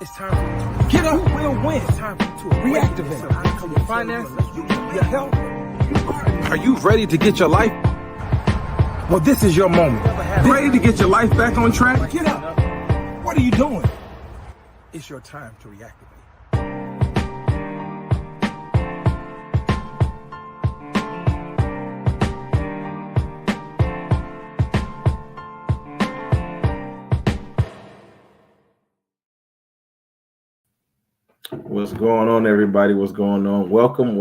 It's time for you to get up. You will win. It's time for you to reactivate your finances, your health. Are you ready to get your life? Well, this is your moment. Ready to get your life back on track? Get up. What are you doing? It's your time to reactivate. What's going on, everybody? What's going on? Welcome.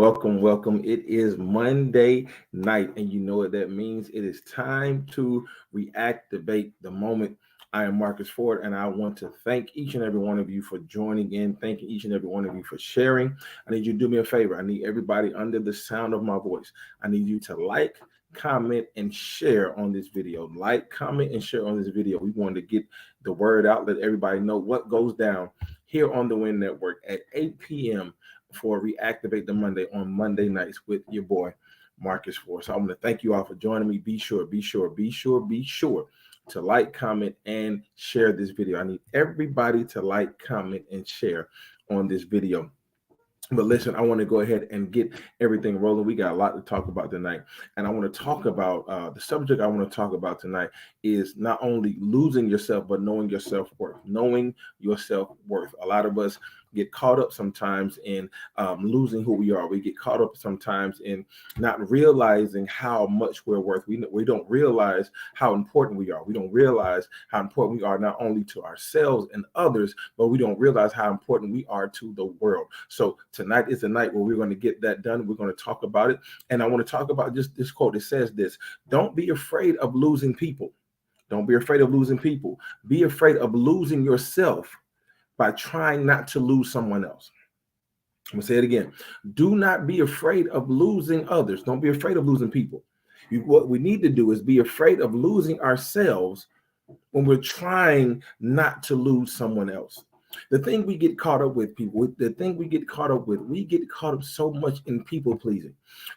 It is Monday night, and you know what that means. It is time to reactivate the moment. I am Marques Ford, and I want to thank each and every one of you for joining in. Thanking each and every one of you for sharing. I need you to do me a favor. I need everybody under the sound of my voice. I need you to like, comment, and share on this video. Like, comment, and share on this video. We want to get the word out, let everybody know what goes down here on the Win Network at 8 p.m. for Reactivate the Monday on Monday nights with your boy, Marques Ford. So I want to thank you all for joining me. Be sure to like, comment, and share this video. I need everybody to like, comment, and share on this video. But listen, I want to go ahead and get everything rolling. We got a lot to talk about tonight. And I want to talk about the subject I want to talk about tonight is not only losing yourself, but knowing your self-worth. Knowing your self-worth. A lot of us get caught up sometimes in losing who we are. We get caught up sometimes in not realizing how much we're worth. We don't realize how important we are. We don't realize how important we are not only to ourselves and others, but we don't realize how important we are to the world. So tonight is the night where we're going to get that done. We're going to talk about it. And I want to talk about just this quote. It says this: don't be afraid of losing people. Don't be afraid of losing people. Be afraid of losing yourself by trying not to lose someone else. I'm going to say it again. Do not be afraid of losing others. Don't be afraid of losing people. What we need to do is be afraid of losing ourselves when we're trying not to lose someone else. The thing we get caught up with, we get caught up so much in people pleasing.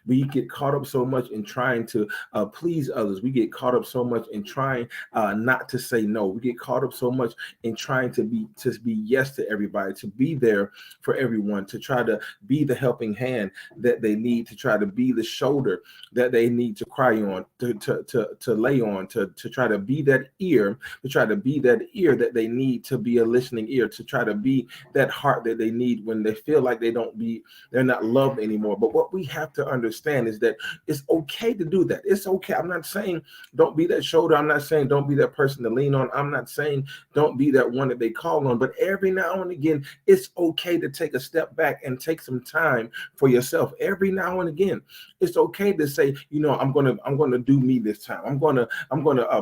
We get caught up so much in trying to please others. We get caught up so much in trying not to say no. We get caught up so much in trying to be yes to everybody, to be there for everyone, to try to be the helping hand that they need, to try to be the shoulder that they need to cry on, to lay on, to try to be that ear, that they need, to be a listening ear, to try to be that heart that they need when they feel like they're not loved anymore. But what we have to understand is that it's okay to do that. It's okay. I'm not saying don't be that shoulder. I'm not saying don't be that person to lean on. I'm not saying don't be that one that they call on. But every now and again, it's okay to take a step back and take some time for yourself. Every now and again, it's okay to say, I'm gonna do me this time. I'm gonna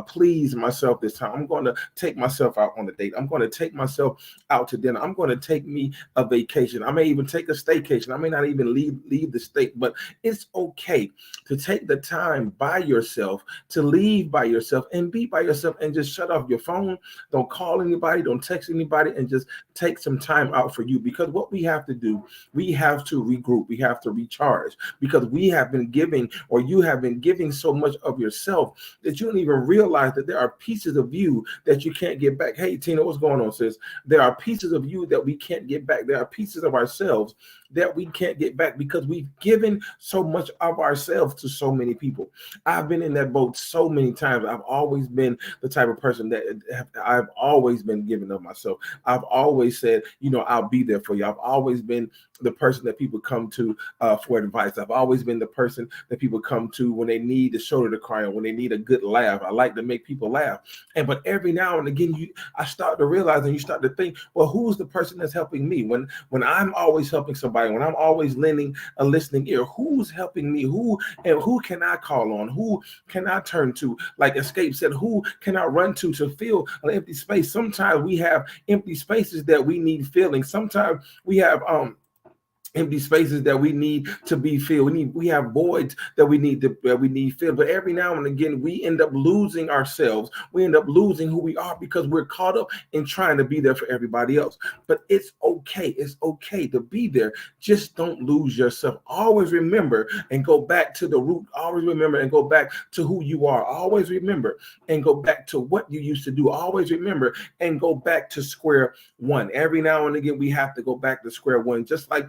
please myself this time. I'm gonna take myself out on a date. I'm gonna take myself out to dinner. I'm going to take me a vacation. I may even take a staycation. I may not even leave the state, but it's okay to take the time by yourself, to leave by yourself and be by yourself and just shut off your phone. Don't call anybody. Don't text anybody, and just take some time out for you. Because what we have to do, we have to regroup. We have to recharge, because we have been giving, or you have been giving so much of yourself that you don't even realize that there are pieces of you that you can't get back. Hey, Tina, what's going on, sis? There are pieces of you that we can't get back. There are pieces of ourselves that we can't get back because we've given so much of ourselves to so many people. I've been in that boat so many times. I've always been the type of person that I've always been giving of myself. I've always said, I'll be there for you. I've always been the person that people come to for advice. I've always been the person that people come to when they need a shoulder to cry on, when they need a good laugh. I like to make people laugh. But every now and again, I start to realize, and you start to think, well, who's the person that's helping me? When I'm always helping somebody, when I'm always lending a listening ear, who's helping me? Who can I call on? Who can I turn to? Like Escape said, who can I run to fill an empty space? Sometimes we have empty spaces that we need filling. Sometimes we have empty spaces that we need to be filled. We have voids that we need filled. But every now and again, we end up losing ourselves. We end up losing who we are because we're caught up in trying to be there for everybody else. But it's okay. It's okay to be there. Just don't lose yourself. Always remember and go back to the root. Always remember and go back to who you are. Always remember and go back to what you used to do. Always remember and go back to square one. Every now and again, we have to go back to square one. Just like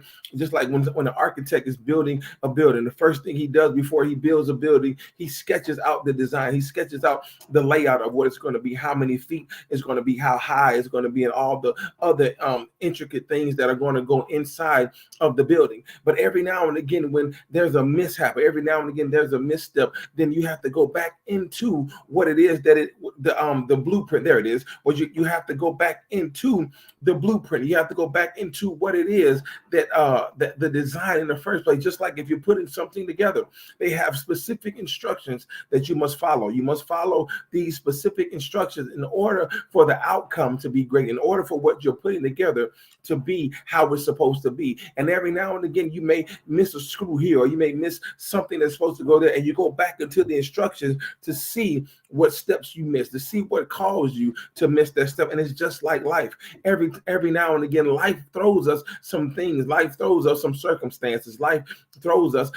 when an architect is building a building, the first thing he does before he builds a building, he sketches out the design. He sketches out the layout of what it's going to be, how many feet it's going to be, how high it's going to be, and all the other intricate things that are going to go inside of the building. But every now and again, when there's a mishap, every now and again there's a misstep, then you have to go back into what it is that the blueprint. There it is. Or you have to go back into the blueprint. You have to go back into what it is that the design in the first place. Just like if you're putting something together, they have specific instructions that you must follow. You must follow these specific instructions in order for the outcome to be great, in order for what you're putting together to be how it's supposed to be. And every now and again, you may miss a screw here, or you may miss something that's supposed to go there, and you go back into the instructions to see what steps you missed, to see what caused you to miss that step. And it's just like life. Every now and again, life throws us some things. Life throws us some circumstances. Life throws us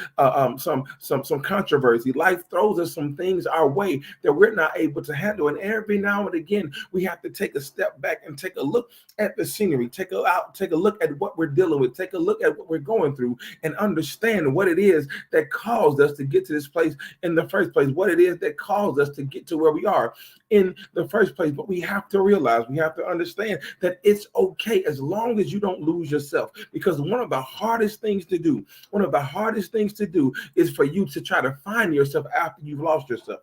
some controversy. Life throws us some things our way that we're not able to handle. And every now and again, we have to take a step back and take a look at the scenery. Take a look at what we're dealing with. Take a look at what we're going through, and understand what it is that caused us to get to this place in the first place. What it is that caused us to get to where we are in the first place. But we have to realize, we have to understand that it's okay as long as you don't lose yourself. Because one of the hardest things to do is for you to try to find yourself after you've lost yourself.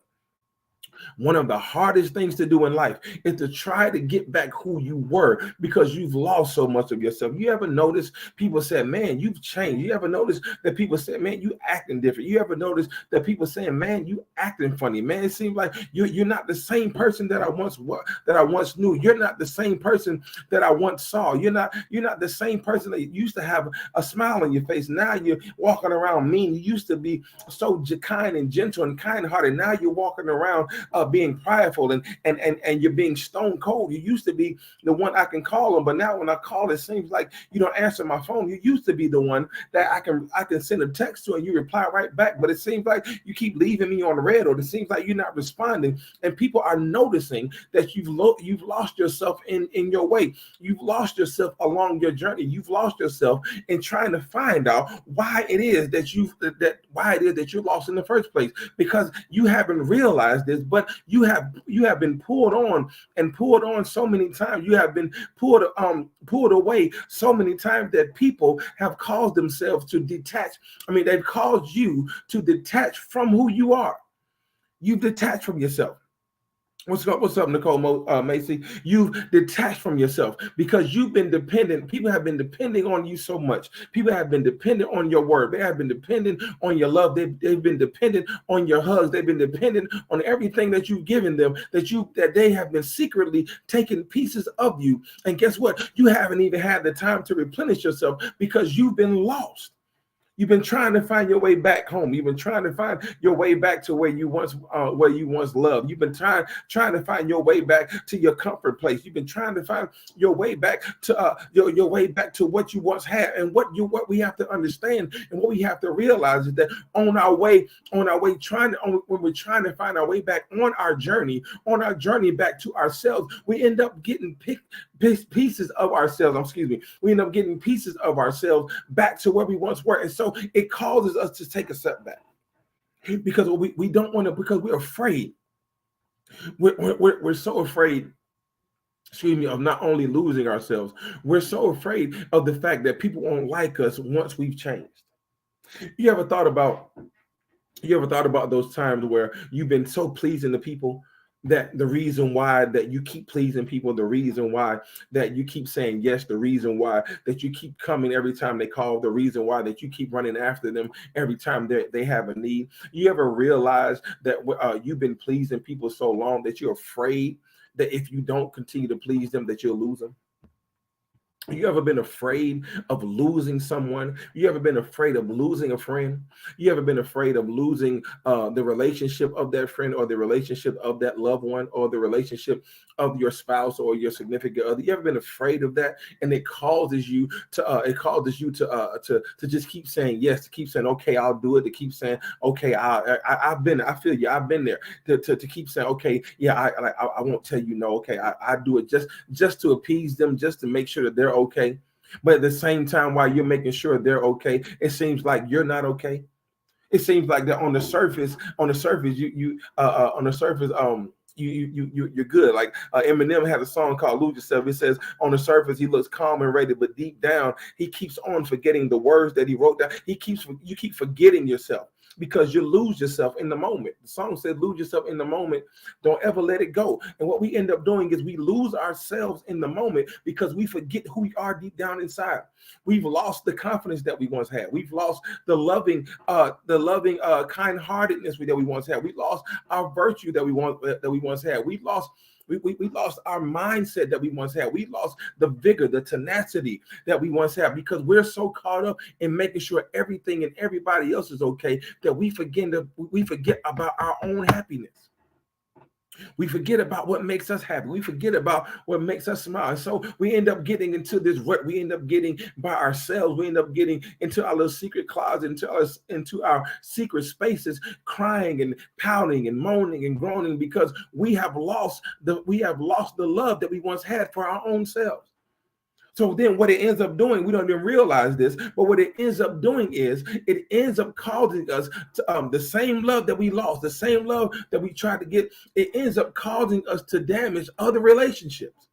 One of the hardest things to do in life is to try to get back who you were, because you've lost so much of yourself. You ever notice people say, man, you've changed? You ever notice that people say, man, you acting different? You ever notice that people saying, man, you acting funny? Man, it seems like you're not the same person that I once knew. You're not the same person that I once saw. You're not the same person that used to have a smile on your face. Now you're walking around mean. You used to be so kind and gentle and kind-hearted. Now you're walking around being prideful and you're being stone cold. You used to be the one I can call on, but now when I call, it seems like you don't answer my phone. You used to be the one that I can send a text to and you reply right back, but it seems like you keep leaving me on red, or it seems like you're not responding. And people are noticing that you've lost yourself in your way. You've lost yourself along your journey. You've lost yourself in trying to find out why it is that you're lost in the first place, because you haven't realized this. But you have been pulled on so many times. You have been pulled away so many times that people have caused themselves to detach. I mean, they've caused you to detach from who you are. You've detached from yourself. What's up, Nicole Macy? You've detached from yourself because you've been dependent. People have been depending on you so much. People have been dependent on your word. They have been dependent on your love. They've been dependent on your hugs. They've been dependent on everything that you've given them, that they have been secretly taking pieces of you. And guess what? You haven't even had the time to replenish yourself because you've been lost. You've been trying to find your way back home. You've been trying to find your way back to where you once loved. You've been trying to find your way back to your comfort place. You've been trying to find your way back to your way back to what you once had. And what we have to understand and what we have to realize is that when we're trying to find our way back on our journey back to ourselves, we end up getting pieces of ourselves. We end up getting pieces of ourselves back to where we once were. And so it causes us to take a step back because we don't want to, because we're afraid. We're so afraid, of not only losing ourselves, we're so afraid of the fact that people won't like us once we've changed. You ever thought about those times where you've been so pleasing to people that the reason why that you keep pleasing people, the reason why that you keep saying yes, the reason why that you keep coming every time they call, the reason why that you keep running after them every time they have a need? You ever realize that you've been pleasing people so long that you're afraid that if you don't continue to please them, that you'll lose them? You ever been afraid of losing someone? You ever been afraid of losing a friend? You ever been afraid of losing the relationship of that friend, or the relationship of that loved one, or the relationship of your spouse or your significant other? You ever been afraid of that? And it causes you to just keep saying yes, to keep saying okay, I'll do it, to keep saying okay, I feel you, I've been there, to keep saying okay, yeah, I won't tell you no, okay, I do it just to appease them, just to make sure that they're okay. But at the same time, while you're making sure they're okay, it seems like you're not okay. It seems like that on the surface, you're good. Like Eminem had a song called "Lose Yourself." It says on the surface he looks calm and ready, but deep down he keeps on forgetting the words that he wrote down. You keep forgetting yourself because you lose yourself in the moment. The song said, "Lose yourself in the moment. Don't ever let it go." And what we end up doing is we lose ourselves in the moment because we forget who we are deep down inside. We've lost the confidence that we once had. We've lost the loving, kind-heartedness that we once had. We lost our virtue that we once had. We lost our mindset that we once had. We lost the vigor, the tenacity that we once had, because we're so caught up in making sure everything and everybody else is okay that we forget about our own happiness. We forget about what makes us happy. We forget about what makes us smile. And so we end up getting into this rut. We end up getting by ourselves. We end up getting into our little secret closet, into our secret spaces, crying and pouting and moaning and groaning because we have lost the love that we once had for our own selves. So then what it ends up doing, we don't even realize this, but what it ends up doing is it ends up causing us to, the same love that we lost, the same love that we tried to get, it ends up causing us to damage other relationships.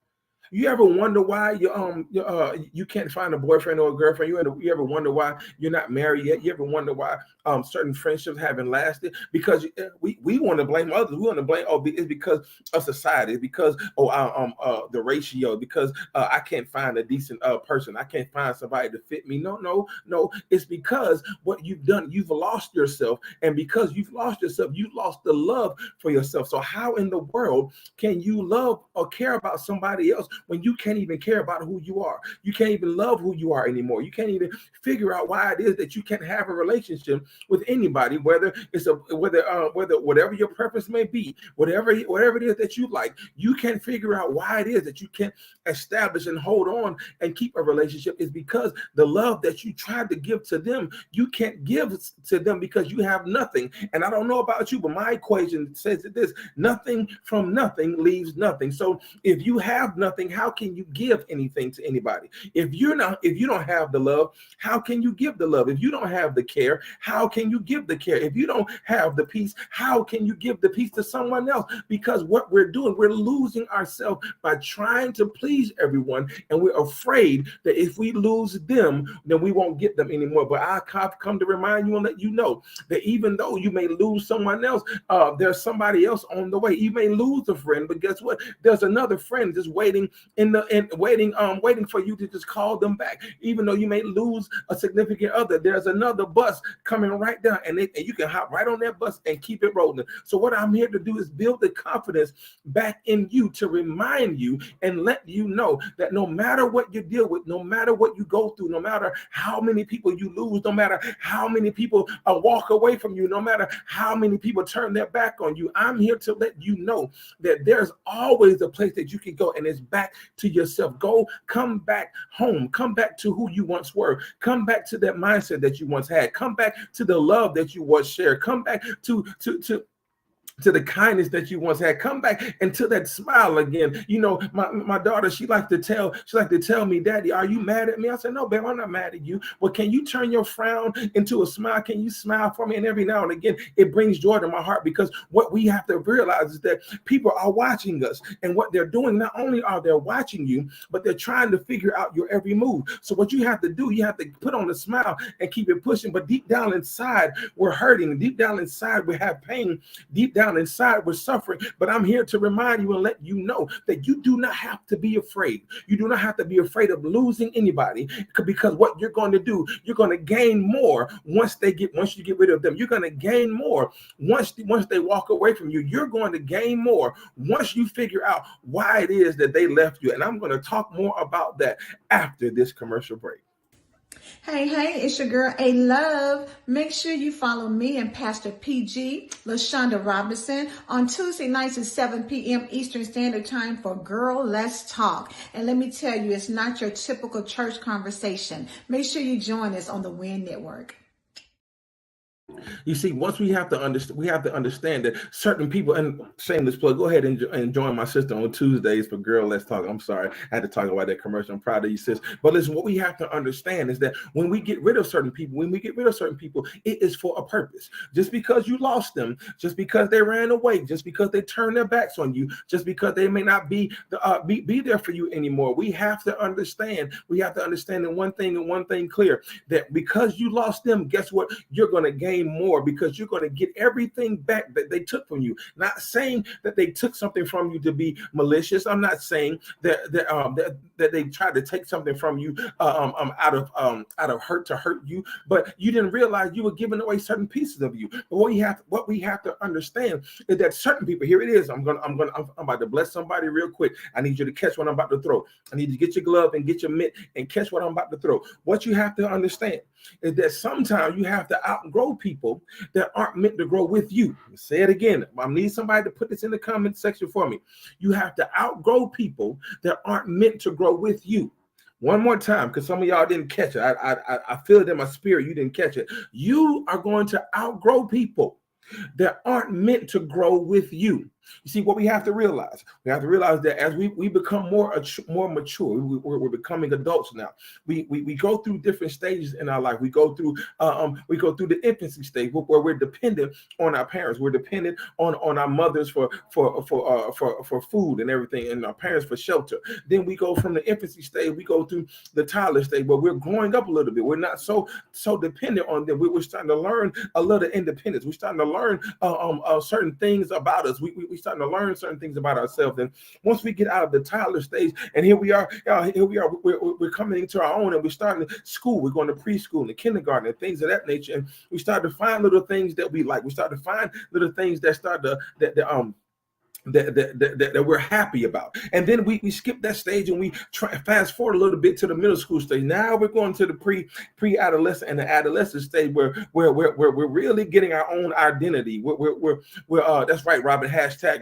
You ever wonder why you can't find a boyfriend or a girlfriend? You ever wonder why you're not married yet? You ever wonder why certain friendships haven't lasted? Because we want to blame others. We want to blame it's because of society. It's because the ratio. Because I can't find a decent person. I can't find somebody to fit me. No. It's because what you've done. You've lost yourself, and because you've lost yourself, you lost the love for yourself. So how in the world can you love or care about somebody else when you can't even care about who you are? You can't even love who you are anymore. You can't even figure out why it is that you can't have a relationship with anybody, whether whatever your preference may be, whatever it is that you like. You can't figure out why it is that you can't establish and hold on and keep a relationship. Is because the love that you tried to give to them, you can't give to them because you have nothing. And I don't know about you, but my equation says that this: nothing from nothing leaves nothing. So if you have nothing, how can you give anything to anybody? If you don't have the love, how can you give the love? If you don't have the care, how can you give the care? If you don't have the peace, how can you give the peace to someone else? Because what we're doing, we're losing ourselves by trying to please everyone, and we're afraid that if we lose them, then we won't get them anymore. But I've come to remind you and let you know that even though you may lose someone else, there's somebody else on the way. You may lose a friend, but guess what? There's another friend just waiting waiting for you to just call them back. Even though you may lose a significant other, there's another bus coming right down, and you can hop right on that bus and keep it rolling. So what I'm here to do is build the confidence back in you, to remind you and let you know that no matter what you deal with, no matter what you go through, no matter how many people you lose, no matter how many people walk away from you, no matter how many people turn their back on you, I'm here to let you know that there's always a place that you can go, and it's back to yourself. Come back home. Come back to who you once were. Come back to that mindset that you once had. Come back to the love that you once shared. Come back to the kindness that you once had. Come back into that smile again. You know, my daughter, she like to tell me, "Daddy, are you mad at me?" I said, "No, babe, I'm not mad at you. Well, can you turn your frown into a smile? Can you smile for me?" And every now and again, it brings joy to my heart, because what we have to realize is that people are watching us, and what they're doing, not only are they watching you, but they're trying to figure out your every move. So what you have to do, you have to put on a smile and keep it pushing. But deep down inside, we're hurting. Deep down inside, we have pain. Deep down down inside with suffering. But I'm here to remind you and let you know that you do not have to be afraid. You do not have to be afraid of losing anybody, because what you're going to do, you're going to gain more once you get rid of them. You're going to gain more once they walk away from you. You're going to gain more once you figure out why it is that they left you. And I'm going to talk more about that after this commercial break. Hey, it's your girl A Love. Make sure you follow me and Pastor PG, LaShonda Robinson, on Tuesday nights at 7 p.m. Eastern Standard Time for Girl Let's Talk. And let me tell you, it's not your typical church conversation. Make sure you join us on the WIN Network. You see, once we have to understand that certain people, and shameless plug, go ahead and join my sister on Tuesdays for Girl Let's Talk. I'm sorry, I had to talk about that commercial. I'm proud of you, sis. But listen, what we have to understand is that when we get rid of certain people, it is for a purpose. Just because you lost them, just because they ran away, just because they turned their backs on you, just because they may not be there for you anymore, we have to understand. We have to understand that one thing clear, that because you lost them, guess what? You're going to gain more, because you're going to get everything back that they took from you. Not saying that they took something from you to be malicious. I'm not saying that they tried to take something from you out of hurt to hurt you, but you didn't realize you were giving away certain pieces of you. But what we have to understand is that certain people, here it is. I'm about to bless somebody real quick. I need you to catch what I'm about to throw. I need you to get your glove and get your mitt and catch what I'm about to throw. What you have to understand is that sometimes you have to outgrow people that aren't meant to grow with you. Say it again. I need somebody to put this in the comment section for me. You have to outgrow people that aren't meant to grow with you. One more time, because some of y'all didn't catch it. I feel it in my spirit. You didn't catch it. You are going to outgrow people that aren't meant to grow with you. You see, what we have to realize that as we become more mature, we're becoming adults now. We go through different stages in our life. We go through the infancy stage where we're dependent on our parents. We're dependent on our mothers for food and everything, and our parents for shelter. Then we go from the infancy stage, we go through the toddler stage where we're growing up a little bit. We're not so dependent on them. We're starting to learn a little independence. We're starting to learn certain things about us. We starting to learn certain things about ourselves. And once we get out of the toddler stage, and here we are, we're coming into our own, and we're starting school. We're going to preschool and kindergarten and things of that nature. And we start to find little things that we like. We start to find little things that that we're happy about. And then we skip that stage and we fast forward a little bit to the middle school stage. Now we're going to the pre-adolescent and the adolescent stage where we're really getting our own identity. We're that's right, Robin,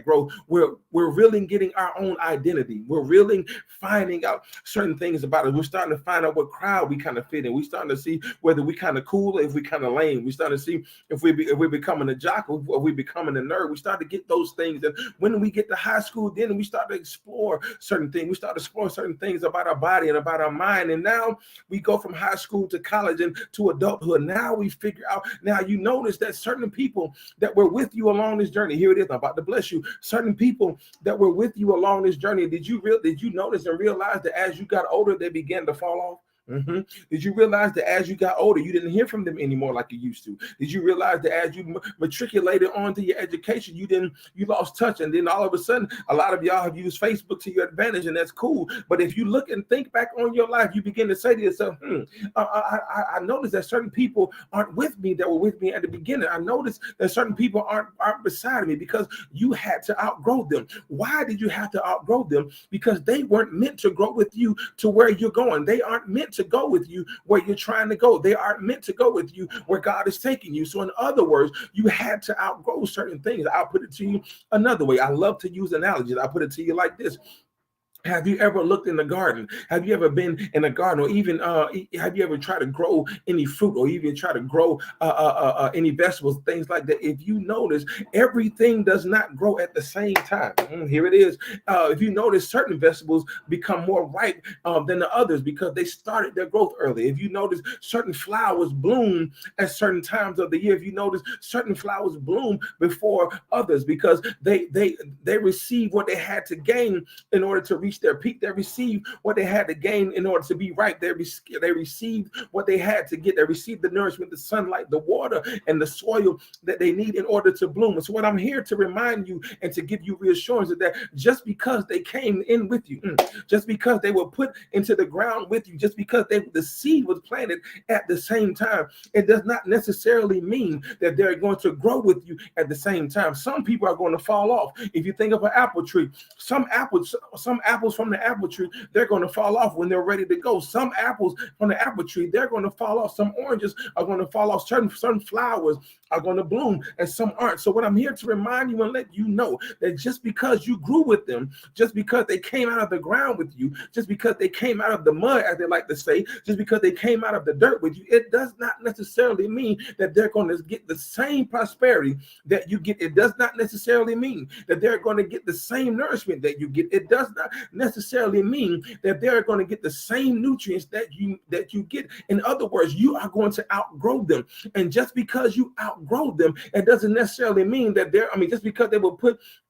#growth. We're really getting our own identity. We're really finding out certain things about us. We're starting to find out what crowd we kind of fit in. We're starting to see whether we kind of cool or if we kind of lame. We're starting to see if we're becoming a jock or we're becoming a nerd. We start to get those things. And when we get to high school, then we start to explore certain things. We start to explore certain things about our body and about our mind. And now we go from high school to college and to adulthood. Now we figure out, now you notice that certain people that were with you along this journey, here it is, I'm about to bless you. Certain people that were with you along this journey, did you notice and realize that as you got older, they began to fall off? Mm-hmm. Did you realize that as you got older, you didn't hear from them anymore like you used to? Did you realize that as you matriculated onto your education, you lost touch, and then all of a sudden, a lot of y'all have used Facebook to your advantage, and that's cool. But if you look and think back on your life, you begin to say to yourself, I noticed that certain people aren't with me that were with me at the beginning. I noticed that certain people aren't beside me, because you had to outgrow them. Why did you have to outgrow them? Because they weren't meant to grow with you to where you're going. They aren't meant to go with you where you're trying to go. They aren't meant to go with you where God is taking you. So in other words, you had to outgrow certain things. I'll put it to you another way. I love to use analogies. I'll put it to you like this. Have you ever looked in the garden? Have you ever been in a garden, or even have you ever tried to grow any fruit, or even try to grow any vegetables, things like that? If you notice, everything does not grow at the same time. Here it is. If you notice, certain vegetables become more ripe than the others because they started their growth early. If you notice, certain flowers bloom at certain times of the year. If you notice, certain flowers bloom before others because they receive what they had to gain in order to reach reach their peak. They received what they had to gain in order to be right. They received what they had to get. They received the nourishment, the sunlight, the water, and the soil that they need in order to bloom. And so what I'm here to remind you and to give you reassurance is that just because they came in with you, just because they were put into the ground with you, just because the seed was planted at the same time, it does not necessarily mean that they're going to grow with you at the same time. Some people are going to fall off. If you think of an apple tree, some apples from the apple tree, they're going to fall off when they're ready to go. Some apples from the apple tree, they're going to fall off. Some oranges are going to fall off. Certain flowers are going to bloom and some aren't. So what I'm here to remind you and let you know that just because you grew with them, just because they came out of the ground with you, just because they came out of the mud, as they like to say, just because they came out of the dirt with you, it does not necessarily mean that they're going to get the same prosperity that you get. It does not necessarily mean that they're going to get the same nourishment that you get. It does not necessarily mean that they're going to get the same nutrients that you get. In other words, you are going to outgrow them. And just because you outgrow them, it doesn't necessarily mean that just because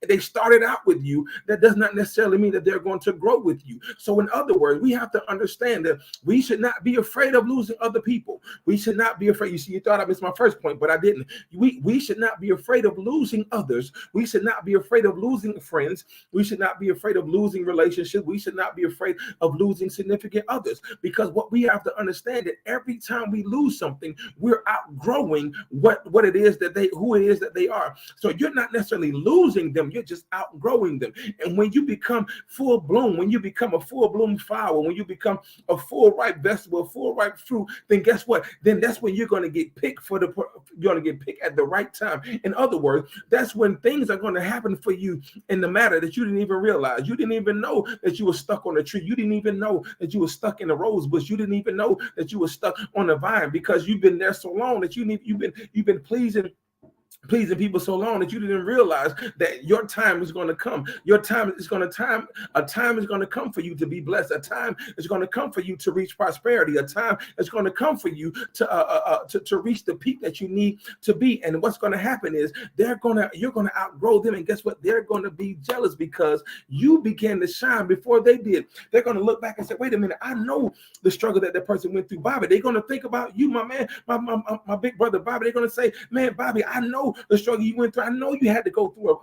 they started out with you, that does not necessarily mean that they're going to grow with you. So in other words, we have to understand that we should not be afraid of losing other people. We should not be afraid. You see, you thought I missed my first point, but I didn't. We should not be afraid of losing others. We should not be afraid of losing friends. We should not be afraid of losing relationships. We should not be afraid of losing significant others, because what we have to understand that every time we lose something, we're outgrowing who it is that they are. So you're not necessarily losing them, you're just outgrowing them. And when you become full bloom, when you become a full bloom flower, when you become a full ripe vegetable, a full ripe fruit, then guess what? Then that's when you're going to get picked at the right time. In other words, that's when things are going to happen for you in the matter that you didn't even realize. You didn't even know that you were stuck on a tree. You didn't even know that you were stuck in a rose bush. You didn't even know that you were stuck on a vine, because you've been there so long that you've been pleasing people so long that you didn't realize that your time is going to come. A time is going to come for you to be blessed. A time is going to come for you to reach prosperity. A time is going to come for you to reach the peak that you need to be. And what's going to happen is you're going to outgrow them. And guess what? They're going to be jealous because you began to shine before they did. They're going to look back and say, wait a minute, I know the struggle that person went through, Bobby. They're going to think about you, my man, my big brother, Bobby. They're going to say, man, Bobby, I know the struggle you went through. I know you had to go through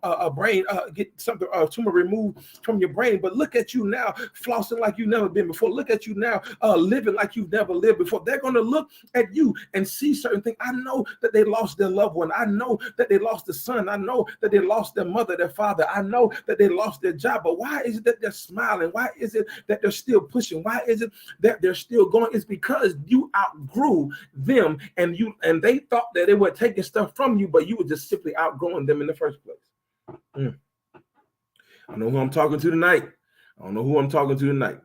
a brain, get something, tumor removed from your brain, but look at you now, flossing like you've never been before. Look at you now, living like you've never lived before. They're going to look at you and see certain things. I know that they lost their loved one. I know that they lost a son. I know that they lost their mother, their father. I know that they lost their job, but why is it that they're smiling? Why is it that they're still pushing? Why is it that they're still going? It's because you outgrew them, and they thought that they were taking stuff from you, but you were just simply outgrowing them in the first place. I know who I'm talking to tonight. I don't know who I'm talking to tonight,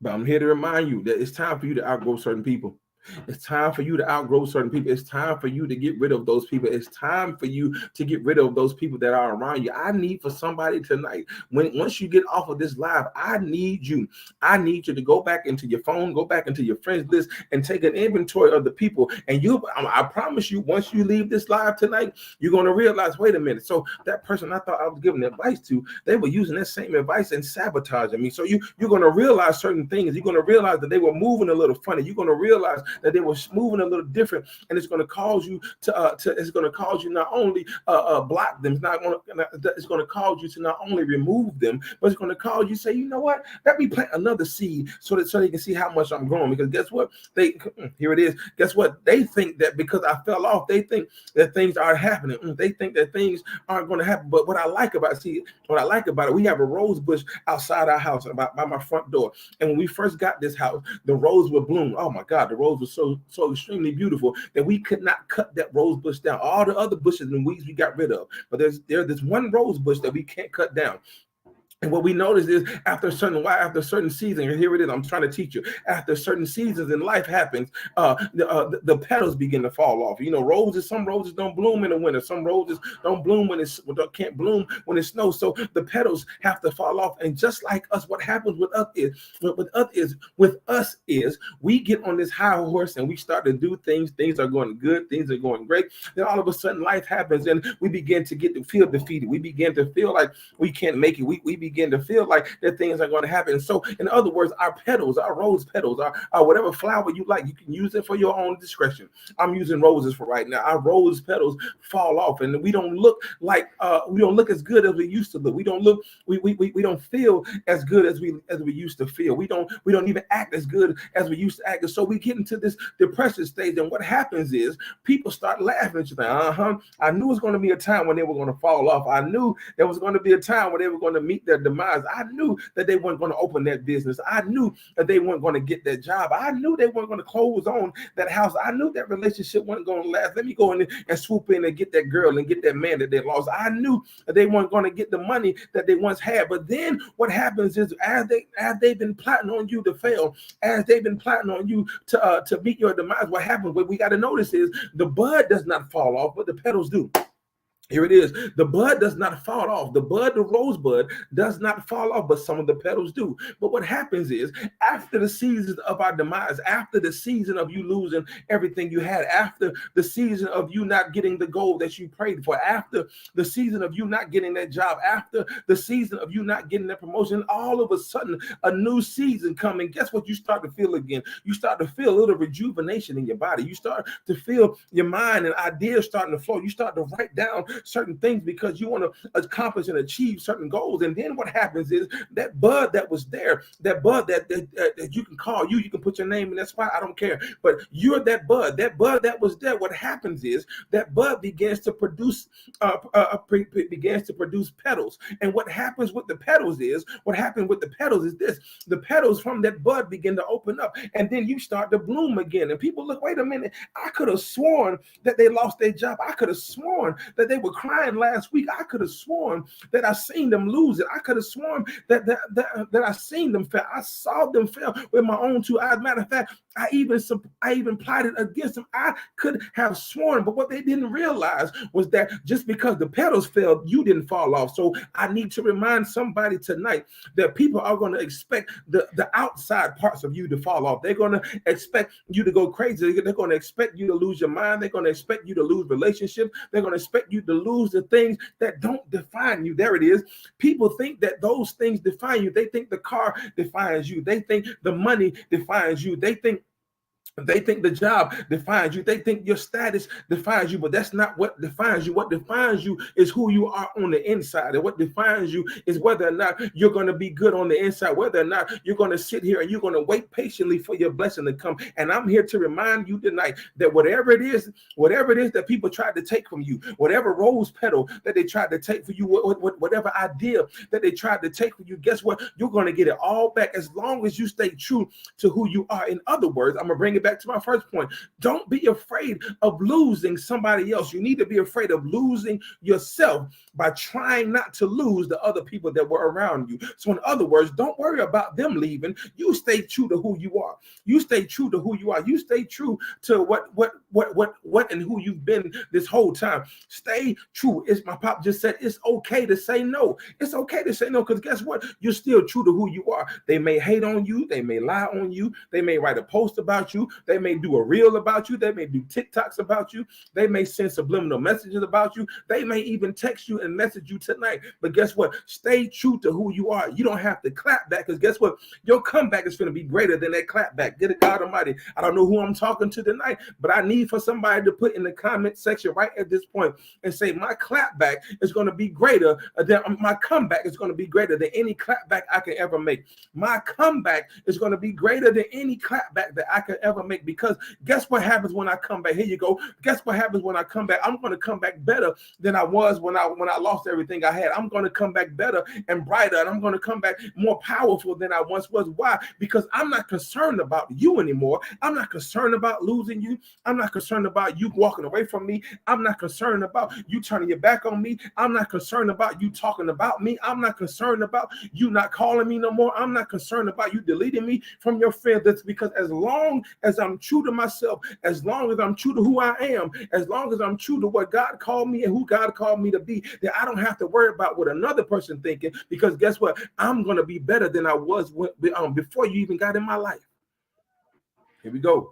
but I'm here to remind you that it's time for you to outgrow certain people. It's time for you to outgrow certain people. It's time for you to get rid of those people. It's time for you to get rid of those people that are around you. I need for somebody tonight, once you get off of this live, I need you to go back into your phone, go back into your friends list, and take an inventory of the people. And I promise you, once you leave this live tonight, you're going to realize, wait a minute. So that person I thought I was giving advice to, they were using that same advice and sabotaging me. So you're going to realize certain things. You're going to realize that they were moving a little funny. You're going to realize that they were moving a little different, and it's going to cause you to not only block them, it's going to cause you to not only remove them, but it's going to cause you to say, you know what, let me plant another seed so they can see how much I'm growing. Because guess what, here it is. Guess what, they think that because I fell off, they think that things aren't happening. They think that things aren't going to happen. But what I like about it, we have a rose bush outside our house by my front door, and when we first got this house, the rose would bloom. Oh my God, the rose was so extremely beautiful that we could not cut that rose bush down. All the other bushes and weeds we got rid of, but there's this one rose bush that we can't cut down. And what we notice is after a certain season, and here it is, I'm trying to teach you, after certain seasons in life happens, the petals begin to fall off. You know, some roses don't bloom in the winter. Some roses don't bloom can't bloom when it snows. So the petals have to fall off. And just like us, what happens with us is we get on this high horse and we start to do things. Things are going good. Things are going great. Then all of a sudden life happens and we begin to feel defeated. We begin to feel like we can't make it. We begin to feel like that things are going to happen. So in other words, our petals, our rose petals, our whatever flower you like, you can use it for your own discretion. I'm using roses for right now. Our rose petals fall off, and we don't look like we don't look as good as we used to look. We don't look, we don't feel as good as we used to feel. We don't even act as good as we used to act. And so we get into this depression stage, and what happens is people start laughing at you. Like, I knew it was going to be a time when they were going to fall off. I knew there was going to be a time when they were going to meet their demise. I knew that they weren't going to open that business. I knew that they weren't going to get that job. I knew they weren't going to close on that house. I knew that relationship wasn't going to last. Let me go in and swoop in and get that girl and get that man that they lost. I knew that they weren't going to get the money that they once had. But then what happens is as they've been plotting on you to fail, as they've been plotting on you to meet your demise, what happens? What we got to notice is the bud does not fall off, but the petals do. Here it is. The bud does not fall off. The rosebud does not fall off, but some of the petals do. But what happens is after the season of our demise, after the season of you losing everything you had, after the season of you not getting the goal that you prayed for, after the season of you not getting that job, after the season of you not getting that promotion, all of a sudden a new season coming. Guess what you start to feel again? You start to feel a little rejuvenation in your body. You start to feel your mind and ideas starting to flow. You start to write down certain things because you want to accomplish and achieve certain goals. And then what happens is that bud that was there, that bud that you can call, you can put your name in that spot, I don't care, but you're that bud that was there. What happens is that bud begins to produce petals. And what happens with the petals is this: the petals from that bud begin to open up, and then you start to bloom again. And people look, wait a minute, I could have sworn that they lost their job. I could have sworn that they were crying last week. I could have sworn that I seen them lose it. I could have sworn that I seen them fail. I saw them fail with my own two eyes. Matter of fact, I even plotted against them. I could have sworn, but what they didn't realize was that just because the petals fell, you didn't fall off. So I need to remind somebody tonight that people are going to expect the outside parts of you to fall off. They're going to expect you to go crazy. They're going to expect you to lose your mind. They're going to expect you to lose relationships. They're going to expect you to lose the things that don't define you. There it is. People think that those things define you. They think the car defines you. They think the money defines you. They think the job defines you. They think your status defines you, but that's not what defines you. What defines you is who you are on the inside. And what defines you is whether or not you're going to be good on the inside, whether or not you're going to sit here and you're going to wait patiently for your blessing to come. And I'm here to remind you tonight that whatever it is that people tried to take from you, whatever rose petal that they tried to take from you, whatever idea that they tried to take from you, guess what? You're going to get it all back as long as you stay true to who you are. In other words, I'm going to bring it back to my first point. Don't be afraid of losing somebody else. You need to be afraid of losing yourself by trying not to lose the other people that were around you. So in other words, don't worry about them leaving. You stay true to who you are. You stay true to who you are. You stay true to what and who you've been this whole time. Stay true. It's my pop just said it's okay to say no. It's okay to say no, because guess what? You're still true to who you are. They may hate on you. They may lie on you. They may write a post about you. They may do a reel about you. They may do TikToks about you. They may send subliminal messages about you. They may even text you and message you tonight. But guess what? Stay true to who you are. You don't have to clap back, because guess what? Your comeback is going to be greater than that clap back. Get it, God Almighty. I don't know who I'm talking to tonight, but I need for somebody to put in the comment section right at this point and say, my clap back is going to be greater than my comeback is going to be greater than any clap back I can ever make. My comeback is going to be greater than any clap back that I can ever make, because guess what happens when I come back? Here you go. Guess what happens when I come back? I'm going to come back better than I was when I lost everything I had. I'm going to come back better and brighter, and I'm going to come back more powerful than I once was. Why? Because I'm not concerned about you anymore. I'm not concerned about losing you. I'm not concerned about you walking away from me. I'm not concerned about you turning your back on me. I'm not concerned about you talking about me. I'm not concerned about you not calling me no more. I'm not concerned about you deleting me from your friends. That's because as long as I'm true to myself, as long as I'm true to who I am, as long as I'm true to what God called me and who God called me to be, then I don't have to worry about what another person thinking, because guess what? I'm going to be better than I was before you even got in my life. Here we go.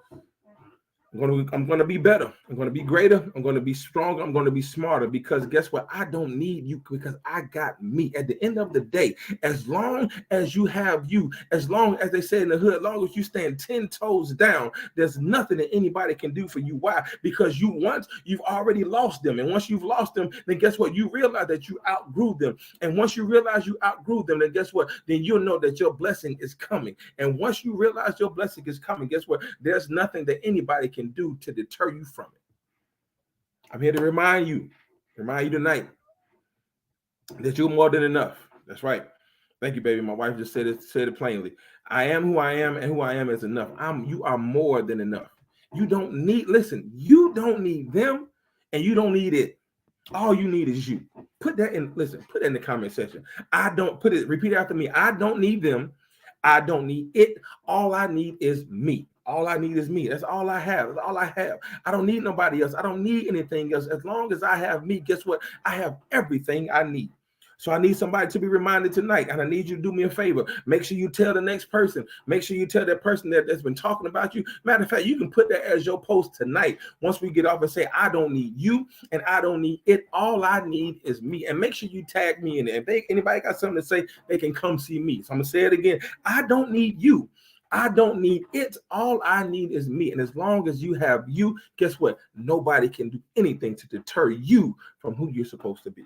I'm going to be better. I'm going to be greater. I'm going to be stronger. I'm going to be smarter, because guess what? I don't need you, because I got me. At the end of the day, as long as you have you, as long as they say in the hood, as long as you stand 10 toes down, there's nothing that anybody can do for you. Why? Because you've already lost them. And once you've lost them, then guess what? You realize that you outgrew them. And once you realize you outgrew them, then guess what? Then you'll know that your blessing is coming. And once you realize your blessing is coming, guess what? There's nothing that anybody can do to deter you from it. I'm here to remind you tonight that you're more than enough. That's right. Thank you, baby. My wife just said it plainly. I am who I am, and who I am is enough. You are more than enough. You don't need them, and you don't need it. All you need is you. Put that in the comment section. Repeat after me. I don't need them. I don't need it. All I need is me. All I need is me. That's all I have. That's all I have. I don't need nobody else. I don't need anything else. As long as I have me, guess what? I have everything I need. So I need somebody to be reminded tonight, and I need you to do me a favor. Make sure you tell the next person. Make sure you tell that person that's been talking about you. Matter of fact, you can put that as your post tonight once we get off, and say, I don't need you, and I don't need it. All I need is me. And make sure you tag me in it. If anybody got something to say, they can come see me. So I'm going to say it again. I don't need you. I don't need it. All I need is me. And as long as you have you, guess what? Nobody can do anything to deter you from who you're supposed to be.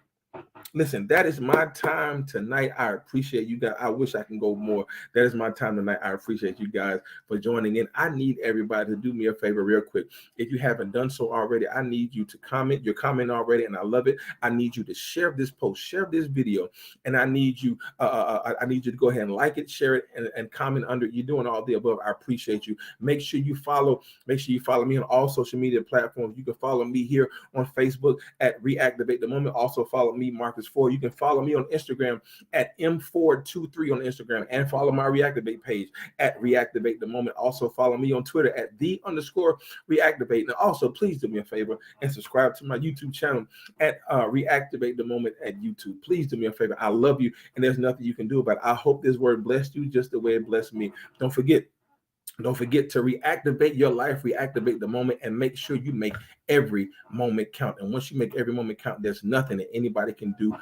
Listen, that is my time tonight. I appreciate you guys. I wish I can go more. That is my time tonight. I appreciate you guys for joining in. I need everybody to do me a favor real quick. If you haven't done so already, I need you to comment. You're commenting already, and I love it. I need you to share this post, share this video, and I need you to go ahead and like it, share it, and comment under it. You're doing all the above. I appreciate you. Make sure you follow me on all social media platforms. You can follow me here on Facebook at Reactivate the Moment. Also follow me, Marques Ford. You can follow me on Instagram at M423 on Instagram, and follow my Reactivate page at Reactivate the Moment. Also follow me on Twitter at _Reactivate. And also, please do me a favor and subscribe to my YouTube channel at Reactivate the Moment at YouTube. Please do me a favor. I love you, and there's nothing you can do about it. I hope this word blessed you just the way it blessed me. Don't forget to reactivate your life, reactivate the moment, and make sure you make every moment count. And once you make every moment count, there's nothing that anybody can do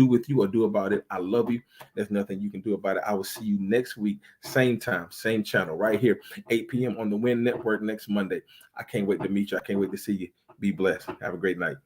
with you or do about it. I love you. There's nothing you can do about it. I will see you next week, same time, same channel, right here, 8 p.m. on the Win Network next Monday. I can't wait to meet you. I can't wait to see you. Be blessed. Have a great night.